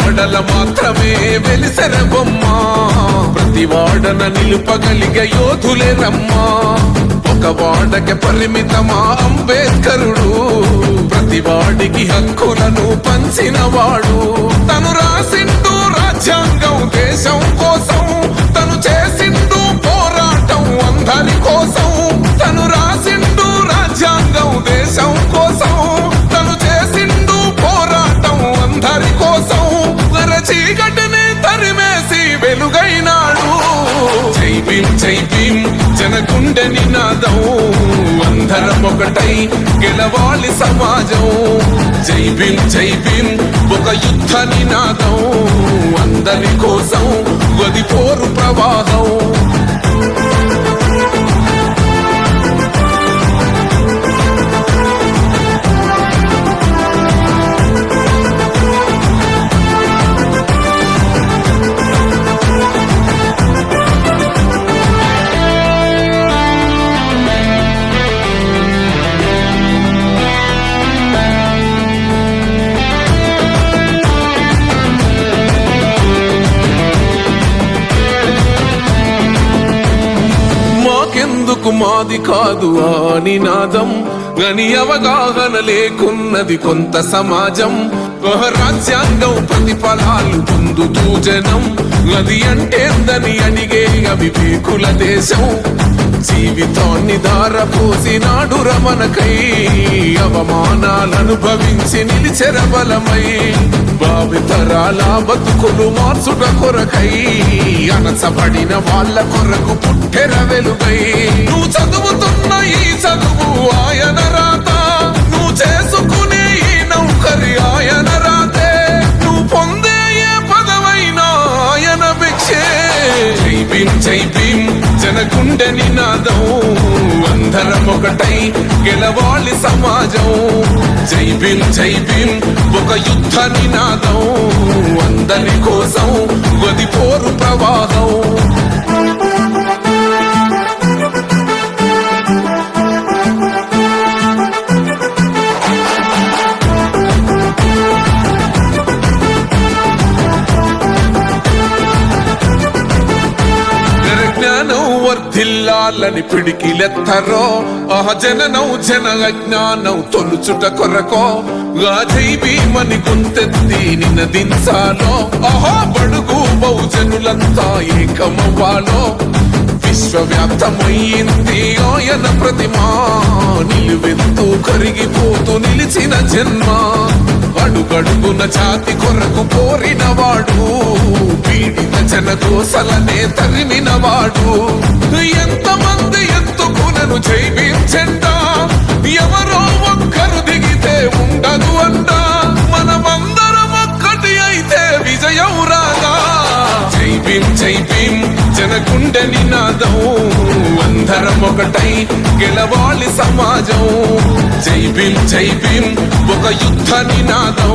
వాడల మాత్రమే వెలిసెన బొమ్మ ప్రతి వాడన నిలుపగలిగే యోధులే రమ్మా ఒక వాడకి పరిమితమా అంబేద్కరుడు ప్రతి వాడికి హక్కులను పంచిన వాడు తను రాసిండు రాజ్యాంగం దేశం కోసం తను చేసిండు పోరాటం అందరి కోసం తను రాసిండు రాజ్యాంగం దేశం కోసం తను చేసిండు పోరాటం అందరి కోసం చీకటిని తరిమేసి వెలుగైనాడు జై భీమ్ జై భీమ్ జనగుండె నినాదం అందరం ఒకటై గెలవాలి సమాజం జై భీమ్ ఒక యుద్ధ నినాదం అందరి కోసం గది పోరు ప్రవాహం మాది కాదు ఆ నినాదం గని అవగాహన లేకున్నది కొంత సమాజం రాజ్యాంగం ప్రతిఫలాలు పొందుతూ జనం అది అంటేందని అడిగే అవివేకుల దేశం జీవితాన్ని దారపోసినాడు రమణకై అవమానాలనుభవించి నిలిచెర బలమై భావితరాల బతుకులు మార్చుట కొరకై అనసబడిన వాళ్ళ కొరకు పుట్టెర వెలుగై నువ్వు చదువుతున్న ఈ చదువు ఆయన రాత నువ్వు చేసుకునే ఈ నౌకరి ఆయన రాతే నువ్వు పొందే ఏ పదవైనా ఆయన భిక్షే జై భీమ్ జనగుండె నినాదం అందరం ఒకటై గెలవాలి సమాజం జై భీమ్ ఒక యుద్ధ నినాదం అందరి కోసం గది పోరు ప్రవాహం వర్ధిల్లాలని పిడికిలెత్తరో ఆ జననం జన అజ్ఞానం తొలుచుట కొరకో జై భీమని గుంతెత్తి నినదించాలో ఆహా బడుగు బహుజనులంతా ఏకమవ్వాలో విశ్వవ్యాప్తమయ్యింది ఆయన ప్రతిమా నిలువెత్తు కరిగిపోతూ నిలిచిన జన్మ అడుగడుగున జాతి కొరకు కోరిన వాడు పీడిత జనకోసలనే తరిమిన వాడు ఎంతమంది ఎత్తుకునను జై భీమ్ జెండా ఎవరో ఒక్కరు దిగితే ఉండదు అంట మనమందరం ఒక్కటి అయితే విజయం రాగా జై భీమ్ జనగుండె నినాదం అందరం ఒకటై గెలవాలి సమాజం జై భీమ్ ఒక యుద్ధ నినాదం